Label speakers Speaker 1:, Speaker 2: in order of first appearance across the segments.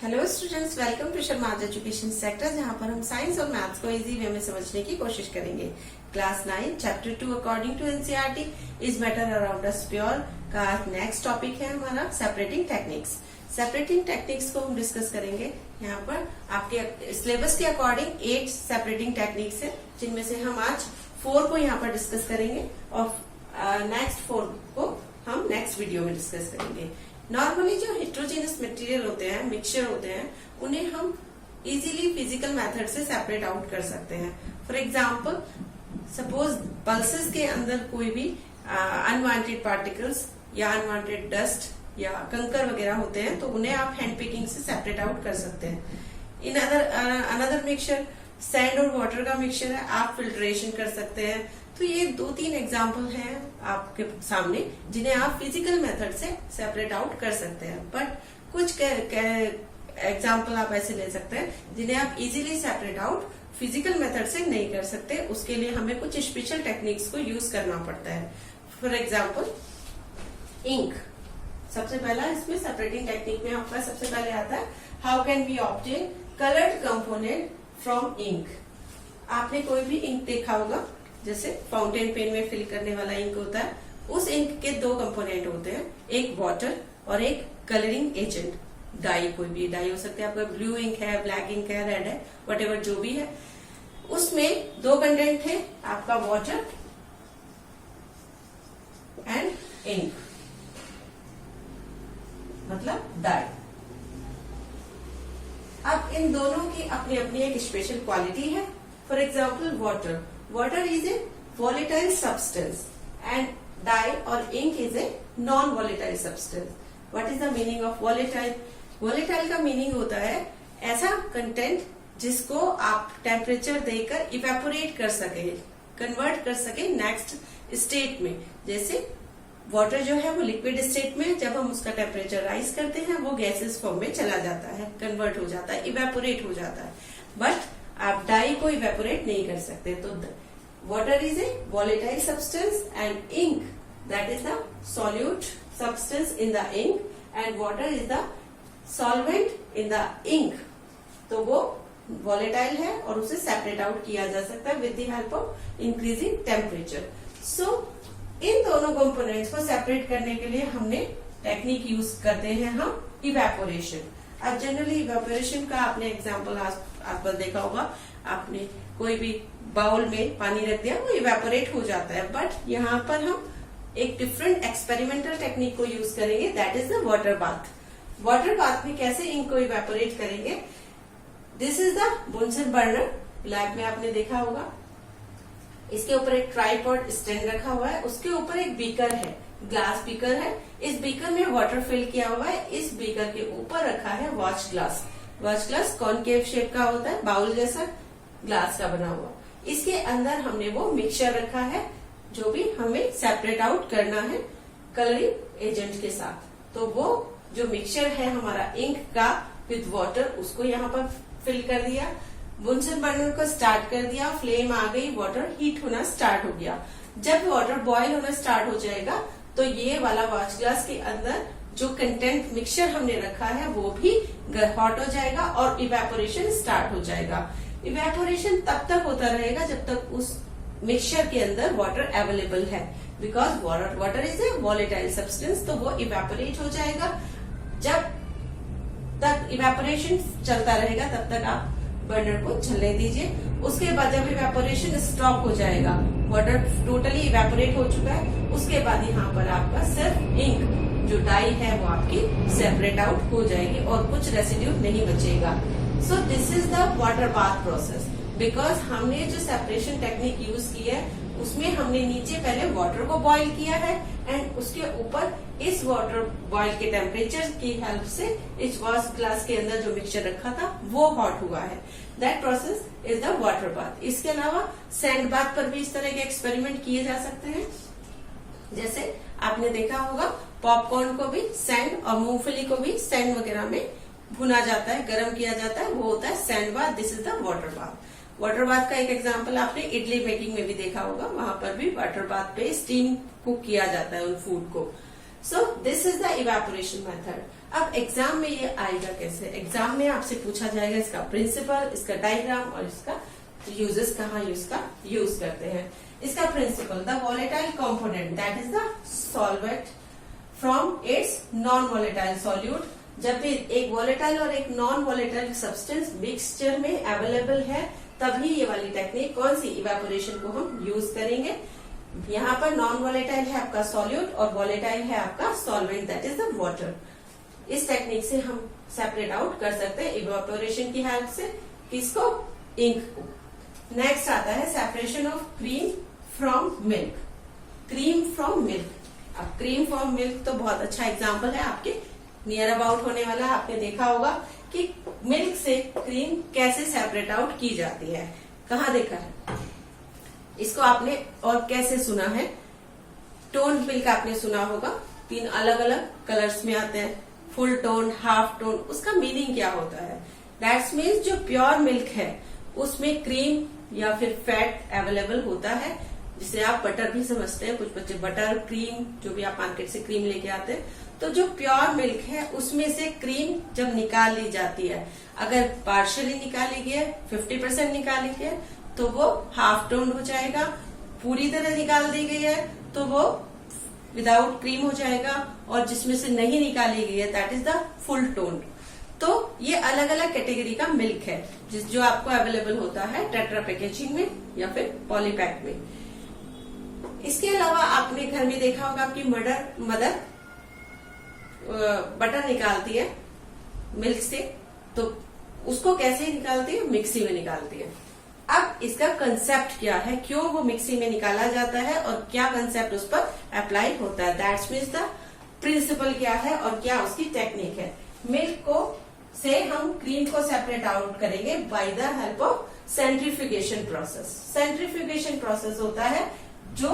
Speaker 1: Hello students, welcome to Sharma's education sector, जहां पर हम साइंस और मैथ्स को इजी वे में समझने की कोशिश करेंगे। Class 9 chapter 2 according to NCERT is matter around us pure का नेक्स्ट टॉपिक है हमारा सेपरेटिंग टेक्निक्स। सेपरेटिंग टेक्निक्स को हम डिस्कस करेंगे। यहाँ पर आपके सिलेबस के अकॉर्डिंग 8 सेपरेटिंग टेक्निक्स है, जिनमें से हम आज 4 को यहाँ पर डिस्कस करेंगे और नेक्स्ट 4 को हम नेक्स्ट वीडियो में डिस्कस करेंगे। नॉर्मली जो हेट्रोजेनस मटेरियल होते हैं, मिक्सचर होते हैं, उन्हें हम इजीली फिजिकल मेथड से सेपरेट आउट कर सकते हैं। फॉर एग्जांपल, सपोज पल्सेस के अंदर कोई भी अनवांटेड पार्टिकल्स या अनवांटेड डस्ट या कंकर वगैरह होते हैं, तो उन्हें आप हैंड पिकिंग से सेपरेट आउट कर सकते हैं। इन अनदर मिक्सचर सैंड और वाटर का मिक्सचर है, आप फिल्ट्रेशन कर सकते हैं। तो ये 2-3 एग्जाम्पल हैं आपके सामने जिन्हें आप फिजिकल मेथड से सेपरेट आउट कर सकते हैं। बट कुछ एग्जाम्पल आप ऐसे ले सकते हैं जिन्हें आप easily separate out physical method से नहीं कर सकते। उसके लिए हमें कुछ स्पेशल टेक्निक्स को यूज करना पड़ता है। फॉर एग्जाम्पल, इंक सबसे पहला इसमें सेपरेटिंग टेक्निक में आपका सबसे पहले आता है how can we obtain coloured component from ink. आपने कोई भी इंक देखा होगा, जैसे फाउंटेन पेन में फिल करने वाला इंक होता है। उस इंक के 2 कंपोनेंट होते हैं, एक वाटर और एक कलरिंग एजेंट। डाई, कोई भी डाई हो सकता है, आपका ब्लू इंक है, ब्लैक इंक है, रेड है, व्हाटएवर जो भी है। उसमें 2 कंटेंट है, आपका वाटर एंड इंक, मतलब डाई। अब इन दोनों की अपनी अपनी एक स्पेशल क्वालिटी है। For example, water is a volatile substance and dye or ink is a non-volatile substance. What is the meaning of volatile? Volatile का meaning होता है ऐसा कंटेंट जिसको आप टेम्परेचर देकर इवेपोरेट कर सके, कन्वर्ट कर सके नेक्स्ट स्टेट में। जैसे वाटर जो है वो लिक्विड स्टेट में, जब हम उसका टेम्परेचर राइज करते हैं वो गैसेस फॉर्म में चला जाता है, कन्वर्ट हो जाता है, इवेपोरेट हो जाता है। बट आप डाई को इवेपोरेट नहीं कर सकते। तो water is a volatile substance and ink, that is the solute substance in the ink, and water is the solvent in the ink. तो वो volatile है और उसे separate out किया जा सकता है with the help of increasing temperature. So इन दोनों components को separate करने के लिए हमने टेक्निक यूज करते हैं हम evaporation. अब जनरली इवेपोरेशन का आपने एग्जाम्पल आसपास देखा होगा। आपने कोई भी बाउल में पानी रख दिया, वो इवेपोरेट हो जाता है। बट यहाँ पर हम एक डिफरेंट एक्सपेरिमेंटल टेक्निक को यूज करेंगे, that is the water bath. Water bath में कैसे इंक को इवेपोरेट करेंगे? This is the Bunsen burner, lab में आपने देखा होगा। इसके ऊपर एक ट्राइपॉड स्टैंड रखा हुआ है, उसके ऊपर एक बीकर है, ग्लास बीकर है। इस बीकर में वाटर फिल किया हुआ है। इस बीकर के ऊपर रखा है watch glass. Watch glass concave shape का होता है, बाउल जैसा ग्लास का बना हुआ। इसके अंदर हमने वो मिक्सचर रखा है जो भी हमें सेपरेट आउट करना है कलरिंग एजेंट के साथ। तो वो जो मिक्सचर है हमारा इंक का विद वाटर, उसको यहाँ पर फिल कर दिया। बुनसन बर्नर को स्टार्ट कर दिया, फ्लेम आ गई, वाटर हीट होना स्टार्ट हो गया। जब वाटर बॉयल होना स्टार्ट हो जाएगा तो ये वाला वॉच ग्लास के अंदर जो कंटेंट मिक्सचर हमने रखा है वो भी हॉट हो जाएगा और इवेपोरेशन स्टार्ट हो जाएगा। इवेपोरेशन तब तक होता रहेगा जब तक उस मिक्सचर के अंदर वाटर अवेलेबल है, because water is a volatile substance, तो वो इवेपोरेट हो जाएगा। जब तक इवेपोरेशन चलता रहेगा तब तक आप बर्नर को चलने दीजिए। उसके बाद जब इवेपोरेशन स्टॉप हो जाएगा, वाटर टोटली इवेपोरेट हो चुका है, उसके बाद यहाँ पर आपका सिर्फ इंक जो डाई है वो आपकी सेपरेट आउट हो जाएगी और कुछ रेसिड्यू नहीं बचेगा। So this is the water bath process. Because हमने जो सेपरेशन टेक्निक यूज की है उसमें हमने नीचे पहले वाटर को बॉईल किया है एंड उसके ऊपर इस वाटर बॉईल के टेम्परेचर की हेल्प से इस वॉश ग्लास के अंदर जो मिक्सचर रखा था वो हॉट हुआ है। That process is the water bath. इसके अलावा सैंड बाथ पर भी इस तरह के एक्सपेरिमेंट किए जा सकते हैं। जैसे आपने देखा होगा, पॉपकॉर्न को भी सैंड और मूंगफली को भी सैंड वगैरह में भुना जाता है, गर्म किया जाता है, वो होता है sand bath. This is the water bath. Water bath का एक एग्जांपल आपने इडली मेकिंग में भी देखा होगा, वहां पर भी वाटर बाथ पे स्टीम कुक किया जाता है उन फूड को। So this is the evaporation method. अब एग्जाम में ये आएगा कैसे? एग्जाम में आपसे पूछा जाएगा इसका प्रिंसिपल, इसका डायग्राम और इसका यूजेस, कहाँ इसका यूज करते हैं। इसका principle, the volatile component that is the solvent from its non volatile solute. जब भी एक वॉलेटाइल और एक नॉन वॉलेटाइल सब्सटेंस मिक्सचर में अवेलेबल है तभी ये वाली टेक्निक कौन सी, इवेपोरेशन को हम यूज करेंगे। यहाँ पर नॉन वॉलेटाइल है आपका सॉल्यूट और वॉलेटाइल है आपका solvent that is the water. इस टेक्निक से हम सेपरेट आउट कर सकते हैं इवेपोरेशन की हेल्प से, किसको, इंक को। नेक्स्ट आता है separation of cream from milk. Cream from milk. अब क्रीम फ्रॉम मिल्क तो बहुत अच्छा एग्जाम्पल है आपके नियर अबाउट होने वाला। आपने देखा होगा कि मिल्क से क्रीम कैसे सेपरेट आउट की जाती है, कहाँ देखा है इसको आपने और कैसे सुना है। टोन मिल्क आपने सुना होगा, 3 अलग अलग कलर्स में आते हैं, फुल टोन, हाफ टोन। उसका मीनिंग क्या होता है? दैट्स मीन्स जो प्योर मिल्क है उसमें क्रीम या फिर फैट अवेलेबल होता है, जिसे आप बटर भी समझते हैं। कुछ बच्चे बटर, क्रीम, जो भी आप मार्केट से क्रीम लेके आते हैं, तो जो प्योर मिल्क है उसमें से क्रीम जब निकाल ली जाती है, अगर पार्शियली निकाली गई है, 50% निकाली गई है, तो वो हाफ टोन हो जाएगा। पूरी तरह निकाल दी गई है तो वो विदाउट क्रीम हो जाएगा, और जिसमें से नहीं निकाली गई है that is the full tone. तो ये अलग अलग कैटेगरी का मिल्क है जो आपको अवेलेबल होता है टेट्रा पैकेजिंग में या फिर पॉलीपैक में। इसके अलावा आपने घर में देखा होगा आपकी मदर बटर निकालती है मिल्क से, तो उसको कैसे निकालती है? मिक्सी में निकालती है। अब इसका कंसेप्ट क्या है, क्यों वो मिक्सी में निकाला जाता है और क्या कंसेप्ट उस पर अप्लाई होता है, दैट्स मीन्स द प्रिंसिपल क्या है और क्या उसकी टेक्निक है। मिल्क को से हम क्रीम को सेपरेट आउट करेंगे by the help of centrifugation process. Centrifugation process होता है जो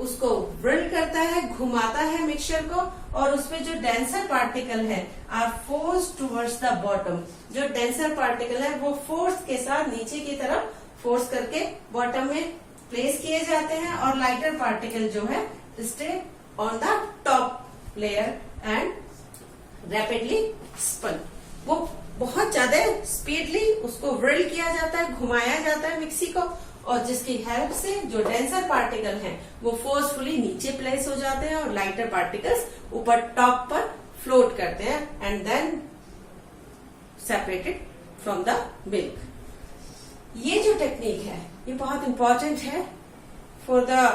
Speaker 1: उसको व्रिल करता है, घुमाता है मिक्सचर को, और उसमें जो डेंसर पार्टिकल है are force towards the bottom. जो डेंसर पार्टिकल है वो फोर्स के साथ नीचे की तरफ फोर्स करके बॉटम में प्लेस किए जाते हैं, और लाइटर पार्टिकल जो है stay on the top layer and rapidly spun. वो बहुत ज्यादा स्पीडली उसको व्रिल किया जाता है, घुमाया जाता है मिक्सी को, और जिसकी हेल्प से जो डेंसर पार्टिकल हैं वो फोर्सफुली नीचे प्लेस हो जाते हैं और लाइटर पार्टिकल्स ऊपर टॉप पर फ्लोट करते हैं and then separated from the milk. ये जो टेक्निक है ये बहुत इंपॉर्टेंट है for the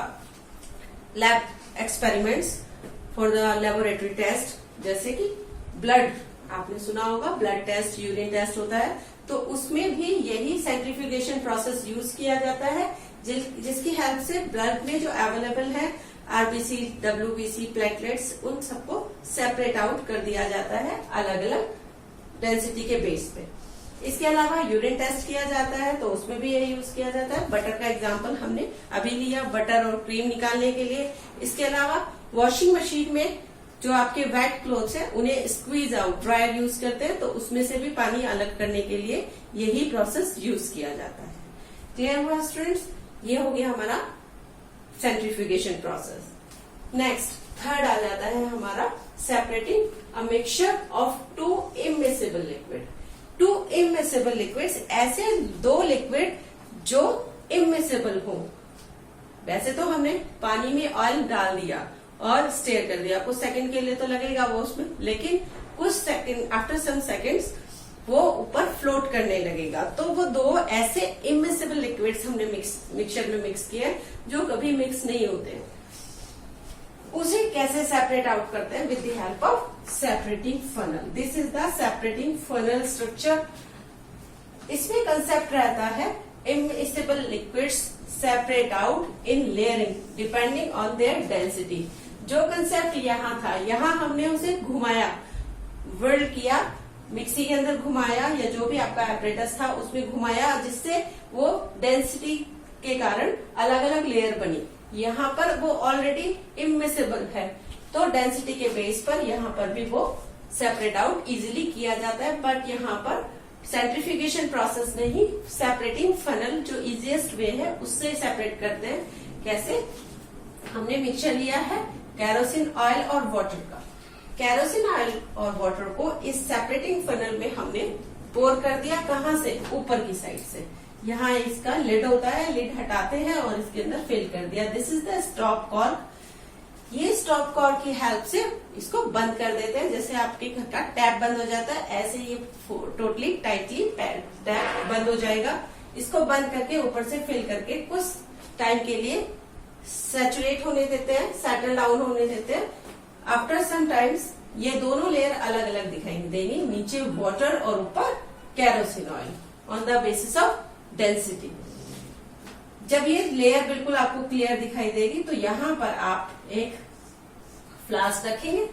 Speaker 1: lab experiments, for the laboratory test. जैसे कि ब्लड आपने सुना होगा, ब्लड टेस्ट, यूरिन टेस्ट होता है, तो उसमें भी यही सेंट्रीफ्यूगेशन प्रोसेस यूज किया जाता है, जिसकी हेल्प से ब्लड में जो अवेलेबल है आरबीसी, डब्ल्यूबीसी, प्लेटलेट्स, उन सबको सेपरेट आउट कर दिया जाता है अलग अलग डेंसिटी के बेस पे। इसके अलावा यूरिन टेस्ट किया जाता है तो उसमें भी यही यूज किया जाता है। बटर का एग्जाम्पल हमने अभी लिया, बटर और क्रीम निकालने के लिए। इसके अलावा वॉशिंग मशीन में जो आपके वेट क्लोथ्स है उन्हें स्क्वीज आउट, ड्रायर यूज करते हैं, तो उसमें से भी पानी अलग करने के लिए यही प्रोसेस यूज किया जाता है। क्लियर हुआ स्टूडेंट्स? ये हो गया हमारा सेंट्रीफ्यूगेशन प्रोसेस। नेक्स्ट थर्ड आ जाता है हमारा separating a mixture of 2 immiscible liquid. 2 immiscible liquids, ऐसे 2 लिक्विड जो इमिसिबल हो। वैसे तो हमने पानी में ऑयल डाल दिया और स्टेयर कर दिया, कुछ सेकंड के लिए तो लगेगा वो उसमें, लेकिन कुछ सेकंड, आफ्टर सम सेकंड्स वो ऊपर फ्लोट करने लगेगा। तो वो 2 ऐसे इमिसिबल लिक्विड्स हमने मिक्सचर में मिक्स किए जो कभी मिक्स नहीं होते। उसे कैसे सेपरेट आउट करते हैं? With the help of separating funnel. This is the separating funnel structure. इसमें कंसेप्ट रहता है immiscible liquids separate out in layering depending on their density. जो कंसेप्ट यहाँ था, यहाँ हमने उसे घुमाया, व्रिल किया, मिक्सी के अंदर घुमाया या जो भी आपका एपरेटस था उसमें घुमाया, जिससे वो डेंसिटी के कारण अलग अलग लेयर बनी। यहाँ पर वो ऑलरेडी इमिसिबल है, तो डेंसिटी के बेस पर यहाँ पर भी वो सेपरेट आउट इजीली किया जाता है। बट यहाँ पर सेंट्रीफ्यूगेशन प्रोसेस नहीं, सेपरेटिंग फनल जो इजीएस्ट वे है उससे सेपरेट करते हैं। कैसे? हमने मिक्सचर लिया है कैरोसिन ऑयल और वाटर का। केरोसिन ऑयल और वाटर को इस सेपरेटिंग फनल में हमने पोर कर दिया। कहाँ से? ऊपर की साइड से। यहाँ इसका लिड होता है, लिड हटाते हैं और इसके अंदर फिल कर दिया। This is the stop cork. ये स्टॉप कॉर्क की हेल्प से इसको बंद कर देते हैं। जैसे आपके घर का टैप बंद हो जाता है, ऐसे ये टोटली टाइटली टैप बंद हो जाएगा। इसको बंद करके ऊपर से फिल करके कुछ टाइम के लिए सैचुरेट होने देते हैं, सेटल डाउन होने देते हैं। आफ्टर सम टाइम्स ये दोनों लेयर अलग अलग दिखाई देंगी, नीचे वाटर और ऊपर kerosene oil, on the basis of density. जब ये लेयर बिल्कुल आपको क्लियर दिखाई देगी तो यहाँ पर आप एक फ्लास्क रखेंगे।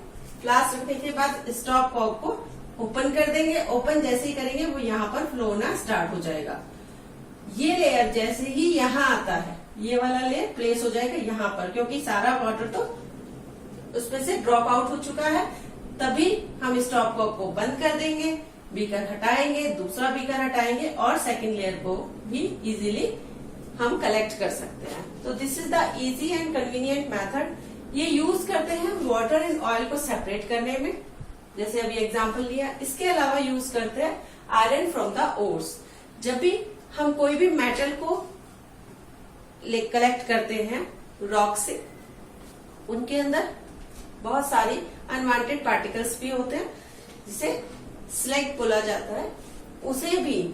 Speaker 1: फ्लास्क रखने के बाद स्टॉप कॉर्क को ओपन कर देंगे। ओपन जैसे ही करेंगे वो यहाँ पर फ्लो होना स्टार्ट हो जाएगा। ये लेयर जैसे ही यहाँ आता है, ये वाला लेयर प्लेस हो जाएगा यहाँ पर, क्योंकि सारा वाटर तो उसमें से ड्रॉप आउट हो चुका है। तभी हम स्टॉप कॉर्क को बंद कर देंगे, बीकर हटाएंगे, दूसरा बीकर हटाएंगे और सेकेंड लेयर को भी इजीली हम कलेक्ट कर सकते हैं। तो this is the easy and convenient method. ये यूज करते हैं वाटर एंड ऑयल को सेपरेट करने में, जैसे अभी एग्जांपल लिया। इसके अलावा यूज करते हैं आयरन फ्रॉम द ओर्स। जब भी हम कोई भी मेटल को कलेक्ट करते हैं रॉक से, उनके अंदर बहुत सारी अनवांटेड पार्टिकल्स भी होते हैं, जिसे स्लैग बोला जाता है। उसे भी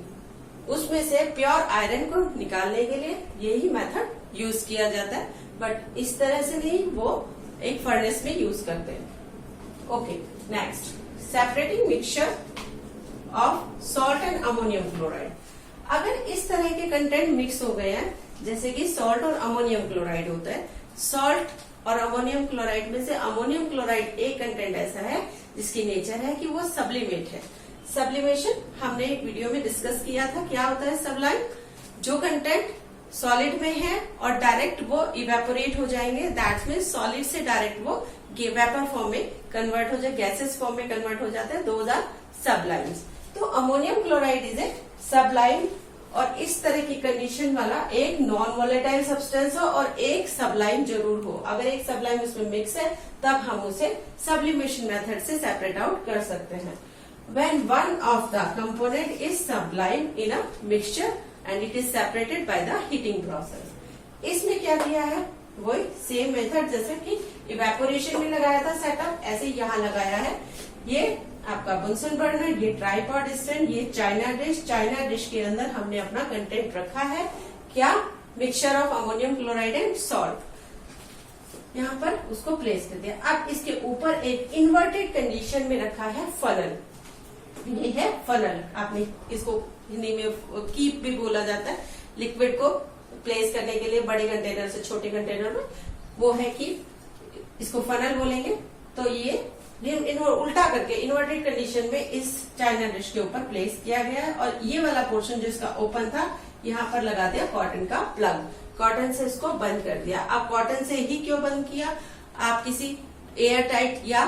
Speaker 1: उसमें से प्योर आयरन को निकालने के लिए यही मेथड यूज किया जाता है, बट इस तरह से नहीं, वो एक फर्नेस में यूज करते हैं। Okay, next, separating mixture of salt and ammonium chloride. अगर इस तरह के कंटेंट मिक्स हो गए हैं, जैसे कि सॉल्ट और अमोनियम क्लोराइड होता है, सॉल्ट और अमोनियम क्लोराइड में से अमोनियम क्लोराइड एक कंटेंट ऐसा है जिसकी नेचर है कि वो सब्लिमेट है। सब्लिमेशन हमने एक वीडियो में डिस्कस किया था। क्या होता है सब्लाइम? जो कंटेंट सॉलिड में है और डायरेक्ट वो इवेपोरेट हो जाएंगे, दैट मीन्स सॉलिड से डायरेक्ट वो वेपर फॉर्म में कन्वर्ट हो जाए, गैसेस फॉर्म में कन्वर्ट हो जाते हैं, दोज आर सब्लाइम्स। तो ammonium chloride is a sublime, और इस तरह की कंडीशन वाला एक नॉन वॉलेटाइल सब्सटेंस हो और एक सब्लाइम जरूर हो। अगर एक सब्लाइम उसमें मिक्स है तब हम उसे सब्लिमेशन मेथड से सेपरेट आउट कर सकते हैं। When one of the component is sublime in a mixture and it is separated by the heating process. इसमें क्या किया है? वही सेम मेथड जैसे कि इवेपोरेशन में लगाया था सेटअप, ऐसे यहाँ लगाया है। ये आपका बुनसन बर्नर, ये ट्राइपॉड स्टैंड, ये चाइना डिश। चाइना डिश के अंदर हमने अपना कंटेंट रखा है, क्या? Mixture of ammonium chloride and salt. यहाँ पर उसको प्लेस कर दिया। अब इसके ऊपर एक इन्वर्टेड कंडीशन में रखा है फनल। ये है फनल, आपने इसको हिंदी में कीप भी बोला जाता है। लिक्विड को प्लेस करने के लिए बड़े कंटेनर से छोटे कंटेनर में, वो है कीप, इसको फनल बोलेंगे। तो ये उल्टा करके इन्वर्टेड कंडीशन में इस चाइना डिश के ऊपर प्लेस किया गया है, और ये वाला पोर्शन जो इसका ओपन था, यहाँ पर लगा दिया कॉटन का प्लग। कॉटन से इसको बंद कर दिया। अब कॉटन से ही क्यों बंद किया? आप किसी एयर टाइट या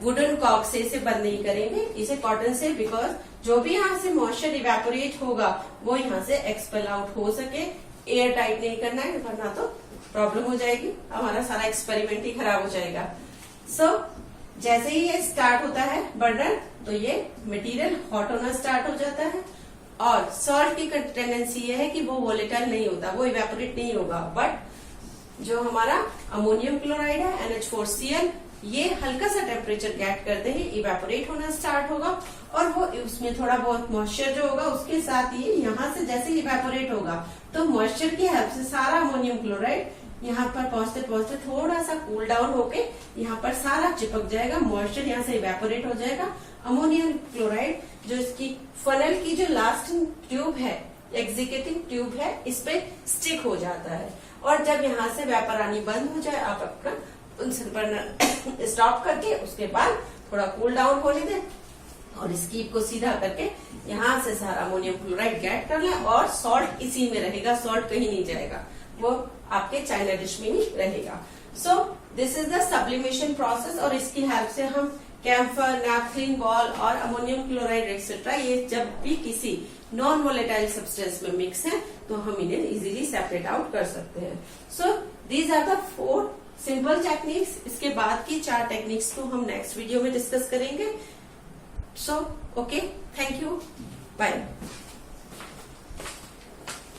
Speaker 1: वुडन कॉक से इसे बंद नहीं करेंगे, इसे कॉटन से, बिकॉज जो भी यहाँ से मॉइस्चर इवेपोरेट होगा वो यहाँ से एक्सपेल आउट हो सके। एयर टाइट नहीं करना है, वरना तो प्रॉब्लम हो जाएगी, हमारा सारा एक्सपेरिमेंट ही खराब हो जाएगा। सो जैसे ही ये स्टार्ट होता है बर्नर, तो ये मटेरियल हॉट होना स्टार्ट हो जाता है। और सॉल्ट की टेंडेंसी ये है कि वो वोलेटाइल नहीं होता, वो इवेपोरेट नहीं होगा, बट जो हमारा अमोनियम क्लोराइड है NH4Cl, ये हल्का सा टेम्परेचर गेट करते ही इवेपोरेट होना स्टार्ट होगा, और वो उसमें थोड़ा बहुत मॉइस्चर जो होगा उसके साथ ये यहाँ से जैसे इवेपोरेट होगा, तो मॉइस्चर की हेल्प से सारा अमोनियम क्लोराइड यहाँ पर पहुंचते पहुंचते थोड़ा सा कूल डाउन होके यहाँ पर सारा चिपक जाएगा, मॉइस्चर यहाँ से इवेपोरेट हो जाएगा। अमोनियम क्लोराइड जो इसकी फनल की जो लास्ट ट्यूब है, एग्जीक्यूटिव ट्यूब है, इस पे स्टिक हो जाता है। और जब यहाँ से वेपर आनी बंद हो जाए, आप अपना बर्नर स्टॉप करके उसके बाद थोड़ा कूल डाउन होने दें और इस कीप को सीधा करके यहाँ से सारा अमोनियम क्लोराइड गेट कर लें, और सॉल्ट इसी में रहेगा, सॉल्ट कहीं नहीं जाएगा, वो आपके चाइना डिश में ही रहेगा। So this is the sublimation process, और इसकी हेल्प से हम कैम्फर, नैपथलीन बॉल और अमोनियम क्लोराइड एक्सेट्रा, ये जब भी किसी नॉन वोलेटाइल सब्सटेंस में मिक्स है तो हम इन्हें इजीली सेपरेट आउट कर सकते हैं। So these are the 4 simple techniques, इसके बाद की 4 टेक्निक्स को हम नेक्स्ट वीडियो में डिस्कस करेंगे. So okay, thank you, bye.